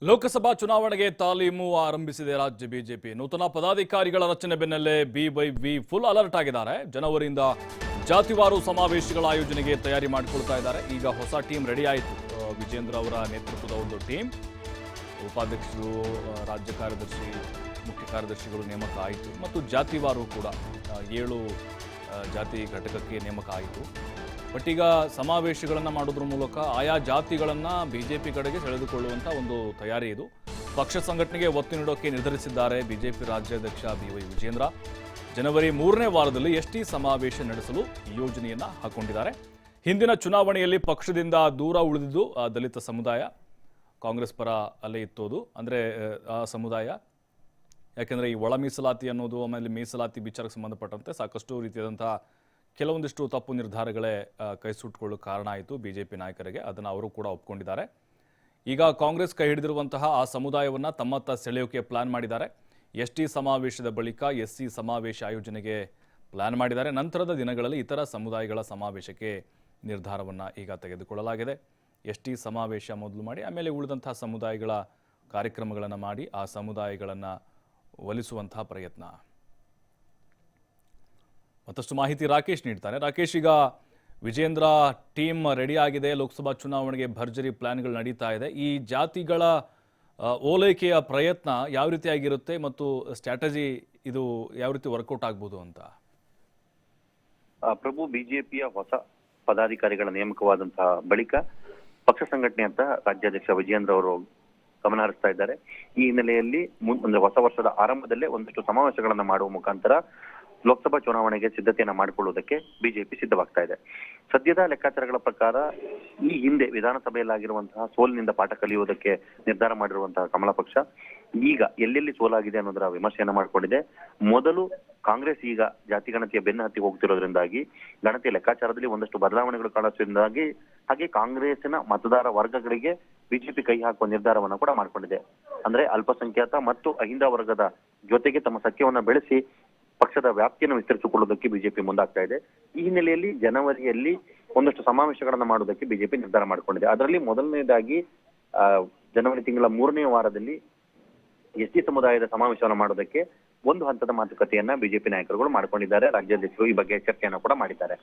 ಲೋಕಸಭಾ ಚುನಾವಣೆಗೆ ತಾಲೀಮು ಆರಂಭಿಸಿದೆ ರಾಜ್ಯ ಬಿಜೆಪಿ. ನೂತನ ಪದಾಧಿಕಾರಿಗಳ ರಚನೆ ಬೆನ್ನಲ್ಲೇ ಬಿ ಫುಲ್ ಅಲರ್ಟ್ ಆಗಿದ್ದಾರೆ. ಜನವರಿಯಿಂದ ಜಾತಿವಾರು ಸಮಾವೇಶಗಳ ಆಯೋಜನೆಗೆ ತಯಾರಿ ಮಾಡಿಕೊಳ್ತಾ ಇದ್ದಾರೆ. ಈಗ ಹೊಸ ಟೀಮ್ ರೆಡಿ ಆಯಿತು. ವಿಜೇಂದ್ರ ಅವರ ನೇತೃತ್ವದ ಒಂದು ಟೀಮ್, ಉಪಾಧ್ಯಕ್ಷರು, ರಾಜ್ಯ ಕಾರ್ಯದರ್ಶಿ, ಮುಖ್ಯ ಕಾರ್ಯದರ್ಶಿಗಳು ನೇಮಕ ಆಯಿತು ಮತ್ತು ಜಾತಿವಾರು ಕೂಡ 7 ಜಾತಿ ಘಟಕಕ್ಕೆ ನೇಮಕ ಆಯಿತು. ಬಟ್ ಈಗ ಸಮಾವೇಶಗಳನ್ನು ಮಾಡೋದ್ರ ಮೂಲಕ ಆಯಾ ಜಾತಿಗಳನ್ನು ಬಿಜೆಪಿ ಕಡೆಗೆ ಸೆಳೆದುಕೊಳ್ಳುವಂಥ ಒಂದು ತಯಾರಿ ಇದು. ಪಕ್ಷ ಸಂಘಟನೆಗೆ ಒತ್ತು ನೀಡೋಕೆ ನಿರ್ಧರಿಸಿದ್ದಾರೆ ಬಿಜೆಪಿ ರಾಜ್ಯಾಧ್ಯಕ್ಷ BY ವಿಜೇಂದ್ರ. ಜನವರಿ 3ನೇ ವಾರದಲ್ಲಿ ಎಸ್ಟಿ ಸಮಾವೇಶ ನಡೆಸಲು ಯೋಜನೆಯನ್ನು ಹಾಕೊಂಡಿದ್ದಾರೆ. ಹಿಂದಿನ ಚುನಾವಣೆಯಲ್ಲಿ ಪಕ್ಷದಿಂದ ದೂರ ಉಳಿದಿದ್ದು ದಲಿತ ಸಮುದಾಯ, ಕಾಂಗ್ರೆಸ್ ಪರ ಅಲ್ಲೇ ಇತ್ತೋದು, ಅಂದರೆ ಆ ಸಮುದಾಯ. ಯಾಕೆಂದರೆ ಈ ಒಳ ಮೀಸಲಾತಿ ಅನ್ನೋದು, ಆಮೇಲೆ ಮೀಸಲಾತಿ ವಿಚಾರಕ್ಕೆ ಸಂಬಂಧಪಟ್ಟಂತೆ ಸಾಕಷ್ಟು ರೀತಿಯಾದಂಥ ಕೆಲವೊಂದಿಷ್ಟು ತಪ್ಪು ನಿರ್ಧಾರಗಳೇ ಕೈ ಸುಟ್ಟುಕೊಳ್ಳೋ ಕಾರಣ ಆಯಿತು ಬಿಜೆಪಿ ನಾಯಕರಿಗೆ. ಅದನ್ನು ಅವರು ಕೂಡ ಒಪ್ಕೊಂಡಿದ್ದಾರೆ. ಈಗ ಕಾಂಗ್ರೆಸ್ ಕೈ ಹಿಡಿದಿರುವಂತಹ ಆ ಸಮುದಾಯವನ್ನು ತಮ್ಮತ್ತ ಸೆಳೆಯೋಕೆ ಪ್ಲಾನ್ ಮಾಡಿದ್ದಾರೆ. ಎಸ್ಟಿ ಸಮಾವೇಶದ ಬಳಿಕ SC ಸಮಾವೇಶ ಆಯೋಜನೆಗೆ ಪ್ಲಾನ್ ಮಾಡಿದ್ದಾರೆ. ನಂತರದ ದಿನಗಳಲ್ಲಿ ಇತರ ಸಮುದಾಯಗಳ ಸಮಾವೇಶಕ್ಕೆ ನಿರ್ಧಾರವನ್ನು ಈಗ ತೆಗೆದುಕೊಳ್ಳಲಾಗಿದೆ. ಎಸ್ಟಿ ಸಮಾವೇಶ ಮೊದಲು ಮಾಡಿ ಆಮೇಲೆ ಉಳಿದಂತಹ ಸಮುದಾಯಗಳ ಕಾರ್ಯಕ್ರಮಗಳನ್ನು ಮಾಡಿ ಆ ಸಮುದಾಯಗಳನ್ನು ಒಲಿಸುವಂತಹ ಪ್ರಯತ್ನ. ಮತ್ತಷ್ಟು ಮಾಹಿತಿ ರಾಕೇಶ್ ನೀಡ್ತಾರೆ. ರಾಕೇಶ್, ಈಗ ವಿಜೇಂದ್ರ ಟೀಮ್ ರೆಡಿ ಆಗಿದೆ. ಲೋಕಸಭಾ ಚುನಾವಣೆಗೆ ಭರ್ಜರಿ ಪ್ಲಾನ್ಗಳು ನಡೀತಾ ಇದೆ. ಈ ಜಾತಿಗಳ ಓಲೈಕೆಯ ಪ್ರಯತ್ನ ಯಾವ ರೀತಿಯಾಗಿರುತ್ತೆ ಮತ್ತು ಸ್ಟ್ರಾಟಜಿ ಇದು ಯಾವ ರೀತಿ ವರ್ಕೌಟ್ ಆಗ್ಬೋದು ಅಂತ? ಪ್ರಭು, ಬಿಜೆಪಿಯ ಹೊಸ ಪದಾಧಿಕಾರಿಗಳ ನೇಮಕವಾದಂತಹ ಬಳಿಕ ಪಕ್ಷ ಸಂಘಟನೆ ಅಂತ ರಾಜ್ಯಾಧ್ಯಕ್ಷ ವಿಜೇಂದ್ರ ಅವರು ಗಮನ ಹರಿಸ್ತಾ ಇದ್ದಾರೆ. ಈ ಹಿನ್ನೆಲೆಯಲ್ಲಿ ಅಂದ್ರೆ ಹೊಸ ವರ್ಷದ ಆರಂಭದಲ್ಲೇ ಒಂದಷ್ಟು ಸಮಾವೇಶಗಳನ್ನ ಮಾಡುವ ಮುಖಾಂತರ ಲೋಕಸಭಾ ಚುನಾವಣೆಗೆ ಸಿದ್ಧತೆಯನ್ನ ಮಾಡಿಕೊಳ್ಳುವುದಕ್ಕೆ ಬಿಜೆಪಿ ಸಿದ್ಧವಾಗ್ತಾ ಇದೆ. ಸದ್ಯದ ಲೆಕ್ಕಾಚಾರಗಳ ಪ್ರಕಾರ ಈ ಹಿಂದೆ ವಿಧಾನಸಭೆಯಲ್ಲಾಗಿರುವಂತಹ ಸೋಲಿನಿಂದ ಪಾಠ ಕಲಿಯುವುದಕ್ಕೆ ನಿರ್ಧಾರ ಮಾಡಿರುವಂತಹ ಕಮಲ ಪಕ್ಷ ಈಗ ಎಲ್ಲೆಲ್ಲಿ ಸೋಲಾಗಿದೆ ಅನ್ನೋದರ ವಿಮರ್ಶೆಯನ್ನ ಮಾಡಿಕೊಂಡಿದೆ. ಮೊದಲು ಕಾಂಗ್ರೆಸ್ ಈಗ ಜಾತಿ ಗಣತಿಯ ಬೆನ್ನ ಹತ್ತಿ ಹೋಗ್ತಿರೋದ್ರಿಂದಾಗಿ ಗಣತಿಯ ಲೆಕ್ಕಾಚಾರದಲ್ಲಿ ಒಂದಷ್ಟು ಬದಲಾವಣೆಗಳು ಕಾಣಿಸೋದ್ರಿಂದಾಗಿ ಹಾಗೆ ಕಾಂಗ್ರೆಸ್ಸಿನ ಮತದಾರ ವರ್ಗಗಳಿಗೆ ಬಿಜೆಪಿ ಕೈ ಹಾಕುವ ನಿರ್ಧಾರವನ್ನ ಕೂಡ ಮಾಡಿಕೊಂಡಿದೆ. ಅಂದ್ರೆ ಅಲ್ಪಸಂಖ್ಯಾತ ಮತ್ತು ಅಹಿಂದ ವರ್ಗದ ಜೊತೆಗೆ ತಮ್ಮ ಸಖ್ಯವನ್ನ ಬೆಳೆಸಿ ಪಕ್ಷದ ವ್ಯಾಪ್ತಿಯನ್ನು ವಿಸ್ತರಿಸಿಕೊಳ್ಳುವುದಕ್ಕೆ ಬಿಜೆಪಿ ಮುಂದಾಗ್ತಾ ಇದೆ. ಈ ಹಿನ್ನೆಲೆಯಲ್ಲಿ ಜನವರಿಯಲ್ಲಿ ಒಂದಷ್ಟು ಸಮಾವೇಶಗಳನ್ನ ಮಾಡುವುದಕ್ಕೆ ಬಿಜೆಪಿ ನಿರ್ಧಾರ ಮಾಡಿಕೊಂಡಿದೆ. ಅದರಲ್ಲಿ ಮೊದಲನೇದಾಗಿ ಜನವರಿ ತಿಂಗಳ 3ನೇ ವಾರದಲ್ಲಿ ST ಸಮುದಾಯದ ಸಮಾವೇಶವನ್ನು ಮಾಡೋದಕ್ಕೆ ಒಂದು ಹಂತದ ಮಾತುಕತೆಯನ್ನ ಬಿಜೆಪಿ ನಾಯಕರುಗಳು ಮಾಡ್ಕೊಂಡಿದ್ದಾರೆ. ರಾಜ್ಯಾಧ್ಯಕ್ಷರು ಈ ಬಗ್ಗೆ ಚರ್ಚೆಯನ್ನ ಕೂಡ ಮಾಡಿದ್ದಾರೆ.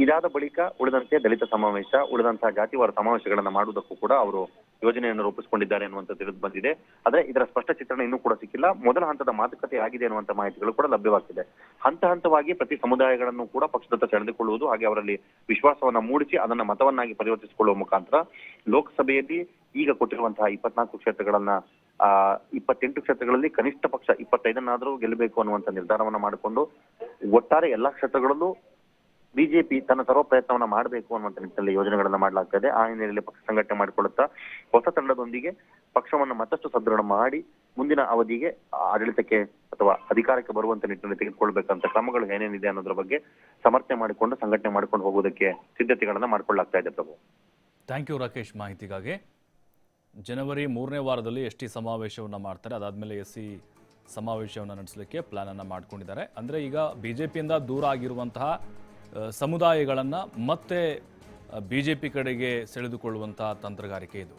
ಇದಾದ ಬಳಿಕ ಉಳಿದಂತೆ ದಲಿತ ಸಮಾವೇಶ, ಉಳಿದಂತಹ ಜಾತಿವಾರ ಸಮಾವೇಶಗಳನ್ನ ಮಾಡುವುದಕ್ಕೂ ಕೂಡ ಅವರು ಯೋಜನೆಯನ್ನು ರೂಪಿಸಿಕೊಂಡಿದ್ದಾರೆ ಅನ್ನುವಂಥ ತಿಳಿದು ಬಂದಿದೆ. ಆದ್ರೆ ಇದರ ಸ್ಪಷ್ಟ ಚಿತ್ರಣ ಇನ್ನೂ ಕೂಡ ಸಿಕ್ಕಿಲ್ಲ. ಮೊದಲ ಹಂತದ ಮಾತುಕತೆ ಆಗಿದೆ ಅನ್ನುವಂಥ ಮಾಹಿತಿಗಳು ಕೂಡ ಲಭ್ಯವಾಗ್ತಿದೆ. ಹಂತ ಹಂತವಾಗಿ ಪ್ರತಿ ಸಮುದಾಯಗಳನ್ನು ಕೂಡ ಪಕ್ಷದತ್ತ ಸೆಳೆದುಕೊಳ್ಳುವುದು, ಹಾಗೆ ಅವರಲ್ಲಿ ವಿಶ್ವಾಸವನ್ನ ಮೂಡಿಸಿ ಅದನ್ನ ಮತವನ್ನಾಗಿ ಪರಿವರ್ತಿಸಿಕೊಳ್ಳುವ ಮುಖಾಂತರ ಲೋಕಸಭೆಯಲ್ಲಿ ಈಗ ಕೊಟ್ಟಿರುವಂತಹ 24 ಕ್ಷೇತ್ರಗಳನ್ನ 28 ಕ್ಷೇತ್ರಗಳಲ್ಲಿ ಕನಿಷ್ಠ ಪಕ್ಷ 25 ಗೆಲ್ಲಬೇಕು ಅನ್ನುವಂಥ ನಿರ್ಧಾರವನ್ನ ಮಾಡಿಕೊಂಡು ಒಟ್ಟಾರೆ ಎಲ್ಲಾ ಕ್ಷೇತ್ರಗಳಲ್ಲೂ ಬಿಜೆಪಿ ತನ್ನ ಸರ್ವ ಪ್ರಯತ್ನವನ್ನ ಮಾಡಬೇಕು ಅನ್ನುವಂಥ ನಿಟ್ಟಿನಲ್ಲಿ ಯೋಜನೆಗಳನ್ನ ಮಾಡಲಾಗ್ತಾ ಇದೆ. ಆ ಹಿನ್ನೆಲೆಯಲ್ಲಿ ಪಕ್ಷ ಸಂಘಟನೆ ಮಾಡಿಕೊಳ್ಳುತ್ತಾ ಹೊಸ ತಂಡದೊಂದಿಗೆ ಪಕ್ಷವನ್ನು ಮತ್ತಷ್ಟು ಸದೃಢ ಮಾಡಿ ಮುಂದಿನ ಅವಧಿಗೆ ಆಡಳಿತಕ್ಕೆ ಅಥವಾ ಅಧಿಕಾರಕ್ಕೆ ಬರುವಂತ ನಿಟ್ಟಿನಲ್ಲಿ ತೆಗೆದುಕೊಳ್ಬೇಕಂತ ಕ್ರಮಗಳು ಏನೇನಿದೆ ಅನ್ನೋದ್ರ ಬಗ್ಗೆ ಸಮರ್ಥನೆ ಮಾಡಿಕೊಂಡು ಸಂಘಟನೆ ಮಾಡ್ಕೊಂಡು ಹೋಗೋದಕ್ಕೆ ಸಿದ್ಧತೆಗಳನ್ನ ಮಾಡ್ಕೊಳ್ಳಾಗ್ತಾ ಇದೆ. ಪ್ರಭು, ಥ್ಯಾಂಕ್ ಯು ರಾಕೇಶ್ ಮಾಹಿತಿಗಾಗಿ. ಜನವರಿ 3ನೇ ವಾರದಲ್ಲಿ ST ಸಮಾವೇಶವನ್ನು ಮಾಡ್ತಾರೆ. ಅದಾದಮೇಲೆ SC ಸಮಾವೇಶವನ್ನು ನಡೆಸಲಿಕ್ಕೆ ಪ್ಲಾನನ್ನು ಮಾಡ್ಕೊಂಡಿದ್ದಾರೆ. ಅಂದರೆ ಈಗ ಬಿಜೆಪಿಯಿಂದ ದೂರ ಆಗಿರುವಂತಹ ಸಮುದಾಯಗಳನ್ನು ಮತ್ತೆ ಬಿಜೆಪಿ ಕಡೆಗೆ ಸೆಳೆದುಕೊಳ್ಳುವಂಥ ತಂತ್ರಗಾರಿಕೆ ಇದು.